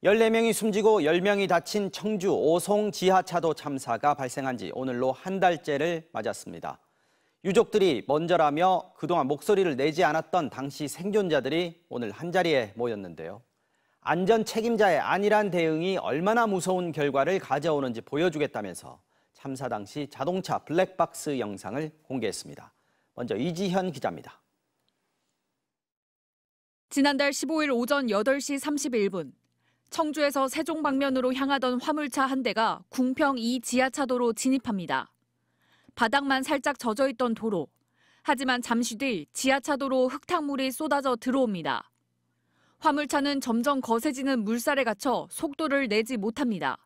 14명이 숨지고 10명이 다친 청주 오송 지하차도 참사가 발생한 지 오늘로 한 달째를 맞았습니다. 유족들이 먼저라며 그동안 목소리를 내지 않았던 당시 생존자들이 오늘 한자리에 모였는데요. 안전 책임자의 안일한 대응이 얼마나 무서운 결과를 가져오는지 보여주겠다면서 참사 당시 자동차 블랙박스 영상을 공개했습니다. 먼저 이지현 기자입니다. 지난달 15일 오전 8시 31분, 청주에서 세종 방면으로 향하던 화물차 한 대가 궁평 2 지하차도로 진입합니다. 바닥만 살짝 젖어있던 도로. 하지만 잠시 뒤 지하차도로 흙탕물이 쏟아져 들어옵니다. 화물차는 점점 거세지는 물살에 갇혀 속도를 내지 못합니다.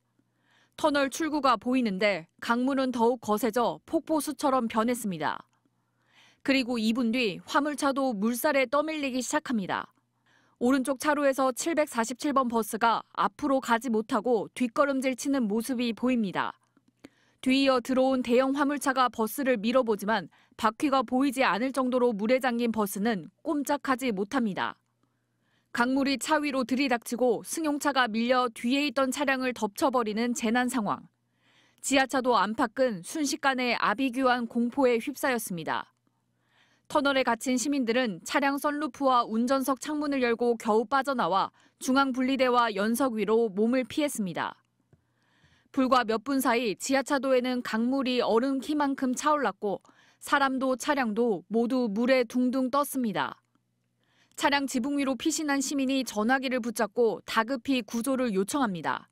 터널 출구가 보이는데 강물은 더욱 거세져 폭포수처럼 변했습니다. 그리고 2분 뒤 화물차도 물살에 떠밀리기 시작합니다. 오른쪽 차로에서 747번 버스가 앞으로 가지 못하고 뒷걸음질 치는 모습이 보입니다. 뒤이어 들어온 대형 화물차가 버스를 밀어보지만 바퀴가 보이지 않을 정도로 물에 잠긴 버스는 꼼짝하지 못합니다. 강물이 차 위로 들이닥치고 승용차가 밀려 뒤에 있던 차량을 덮쳐버리는 재난 상황. 지하차도 안팎은 순식간에 아비규환 공포에 휩싸였습니다. 터널에 갇힌 시민들은 차량 선루프와 운전석 창문을 열고 겨우 빠져나와 중앙분리대와 연석 위로 몸을 피했습니다. 불과 몇 분 사이 지하차도에는 강물이 얼음 키만큼 차올랐고 사람도 차량도 모두 물에 둥둥 떴습니다. 차량 지붕 위로 피신한 시민이 전화기를 붙잡고 다급히 구조를 요청합니다.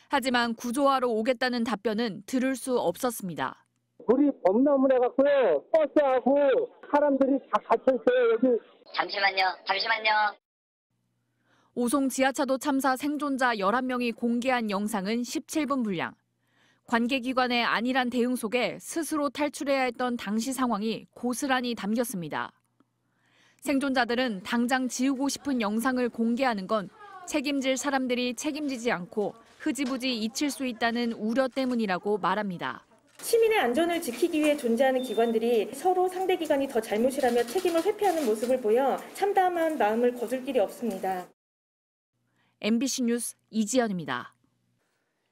하지만 구조하러 오겠다는 답변은 들을 수 없었습니다. 물이 범람을 해갖고요. 버스하고 사람들이 다 갇혀있어요, 여기. 잠시만요. 오송 지하차도 참사 생존자 11명이 공개한 영상은 17분 분량. 관계기관의 안일한 대응 속에 스스로 탈출해야 했던 당시 상황이 고스란히 담겼습니다. 생존자들은 당장 지우고 싶은 영상을 공개하는 건 책임질 사람들이 책임지지 않고 흐지부지 잊힐 수 있다는 우려 때문이라고 말합니다. 시민의 안전을 지키기 위해 존재하는 기관들이 서로 상대 기관이 더 잘못이라며 책임을 회피하는 모습을 보여 참담한 마음을 거둘 길이 없습니다. MBC 뉴스 이지연입니다.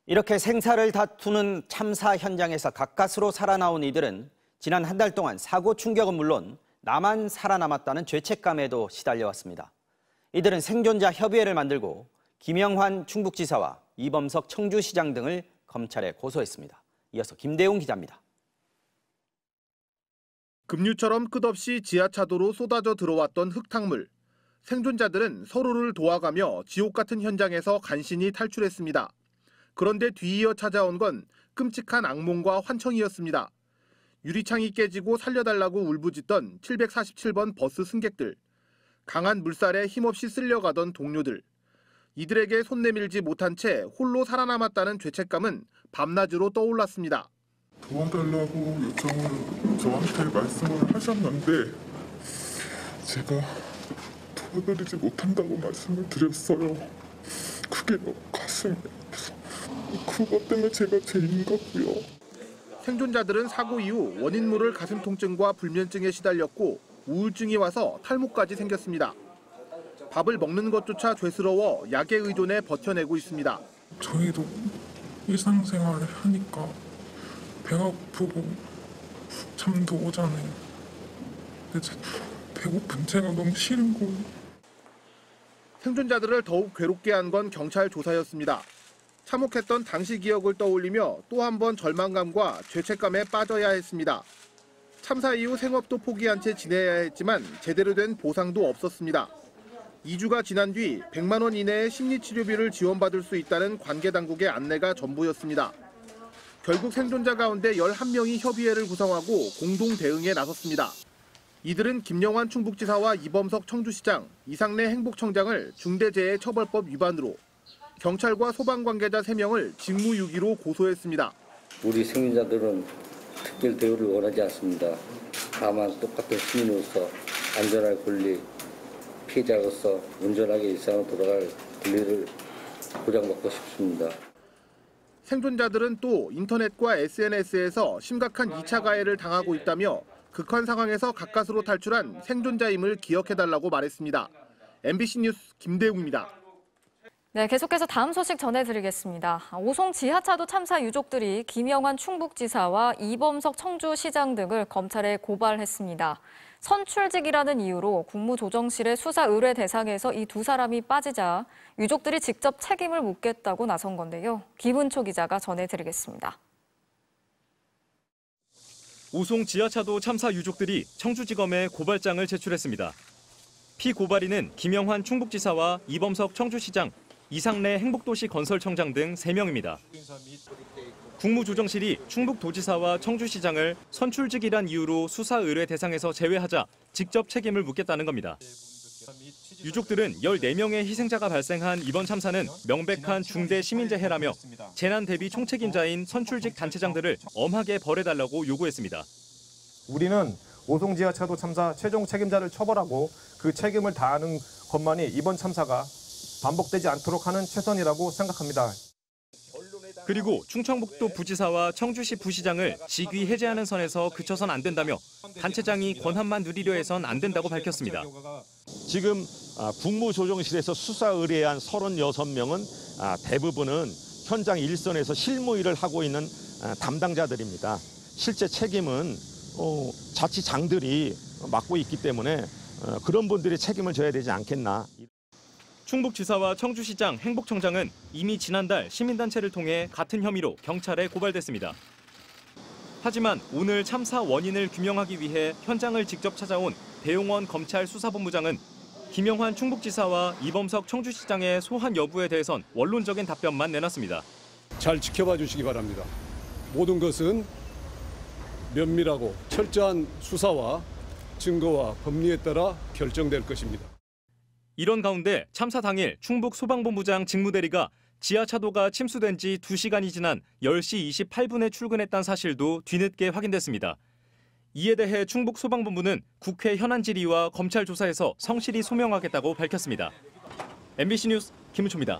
이렇게 생사를 다투는 참사 현장에서 가까스로 살아나온 이들은 지난 한 달 동안 사고 충격은 물론 나만 살아남았다는 죄책감에도 시달려왔습니다. 이들은 생존자 협의회를 만들고 김영환 충북지사와 이범석 청주시장 등을 검찰에 고소했습니다. 이어서 김대웅 기자입니다. 급류처럼 끝없이 지하차도로 쏟아져 들어왔던 흙탕물. 생존자들은 서로를 도와가며 지옥 같은 현장에서 간신히 탈출했습니다. 그런데 뒤이어 찾아온 건 끔찍한 악몽과 환청이었습니다. 유리창이 깨지고 살려달라고 울부짖던 747번 버스 승객들. 강한 물살에 힘없이 쓸려가던 동료들. 이들에게 손 내밀지 못한 채 홀로 살아남았다는 죄책감은 밤낮으로 떠올랐습니다. 도와달라고 요청을 저한테 말씀을 하셨는데 제가 도와드리지 못한다고 말씀을 드렸어요. 그게 가슴이 아파서 그것 때문에 제가 죄인 같고요. 생존자들은 사고 이후 원인모를 가슴 통증과 불면증에 시달렸고 우울증이 와서 탈모까지 생겼습니다. 밥을 먹는 것조차 죄스러워 약에 의존해 버텨내고 있습니다. 저희도 일상생활을 하니까 배가 고프고 잠도 오잖아요. 근데 배고픈 제가 너무 싫은 거예요. 생존자들을 더욱 괴롭게 한 건 경찰 조사였습니다. 참혹했던 당시 기억을 떠올리며 또 한 번 절망감과 죄책감에 빠져야 했습니다. 참사 이후 생업도 포기한 채 지내야 했지만 제대로 된 보상도 없었습니다. 2주가 지난 뒤 100만 원 이내의 심리치료비를 지원받을 수 있다는 관계당국의 안내가 전부였습니다. 결국 생존자 가운데 11명이 협의회를 구성하고 공동 대응에 나섰습니다. 이들은 김영환 충북지사와 이범석 청주시장, 이상래 행복청장을 중대재해처벌법 위반으로, 경찰과 소방관계자 3명을 직무유기로 고소했습니다. 우리 생존자들은 특별 대우를 원하지 않습니다. 다만 똑같은 시민으로서 안전할 권리, 피해자로서 운전하게 일상으로 돌아갈 권리를 보장받고 싶습니다. 생존자들은 또 인터넷과 SNS에서 심각한 2차 가해를 당하고 있다며 극한 상황에서 가까스로 탈출한 생존자임을 기억해달라고 말했습니다. MBC 뉴스 김대웅입니다. 네, 계속해서 다음 소식 전해드리겠습니다. 오송 지하차도 참사 유족들이 김영환 충북지사와 이범석 청주시장 등을 검찰에 고발했습니다. 선출직이라는 이유로 국무조정실의 수사 의뢰 대상에서 이 두 사람이 빠지자 유족들이 직접 책임을 묻겠다고 나선 건데요. 김은초 기자가 전해드리겠습니다. 오송 지하차도 참사 유족들이 청주지검에 고발장을 제출했습니다. 피고발인은 김영환 충북지사와 이범석 청주시장, 이상래 행복도시 건설청장 등 3명입니다. 국무조정실이 충북도지사와 청주시장을 선출직이란 이유로 수사 의뢰 대상에서 제외하자 직접 책임을 묻겠다는 겁니다. 유족들은 14명의 희생자가 발생한 이번 참사는 명백한 중대 시민재해라며 재난 대비 총책임자인 선출직 단체장들을 엄하게 벌해달라고 요구했습니다. 우리는 오송 지하차도 참사 최종 책임자를 처벌하고 그 책임을 다하는 것만이 이번 참사가 반복되지 않도록 하는 최선이라고 생각합니다. 그리고 충청북도 부지사와 청주시 부시장을 직위 해제하는 선에서 그쳐선 안 된다며 단체장이 권한만 누리려 해선 안 된다고 밝혔습니다. 지금 국무조정실에서 수사 의뢰한 36명은 대부분은 현장 일선에서 실무 일을 하고 있는 담당자들입니다. 실제 책임은 자치장들이 맡고 있기 때문에 그런 분들이 책임을 져야 되지 않겠나. 충북지사와 청주시장, 행복청장은 이미 지난달 시민단체를 통해 같은 혐의로 경찰에 고발됐습니다. 하지만 오늘 참사 원인을 규명하기 위해 현장을 직접 찾아온 배용원 검찰 수사본부장은 김영환 충북지사와 이범석 청주시장의 소환 여부에 대해선 원론적인 답변만 내놨습니다. 잘 지켜봐 주시기 바랍니다. 모든 것은 면밀하고 철저한 수사와 증거와 법리에 따라 결정될 것입니다. 이런 가운데 참사 당일 충북 소방본부장 직무대리가 지하차도가 침수된 지 2시간이 지난 10시 28분에 출근했다는 사실도 뒤늦게 확인됐습니다. 이에 대해 충북 소방본부는 국회 현안 질의와 검찰 조사에서 성실히 소명하겠다고 밝혔습니다. MBC 뉴스 김은초입니다.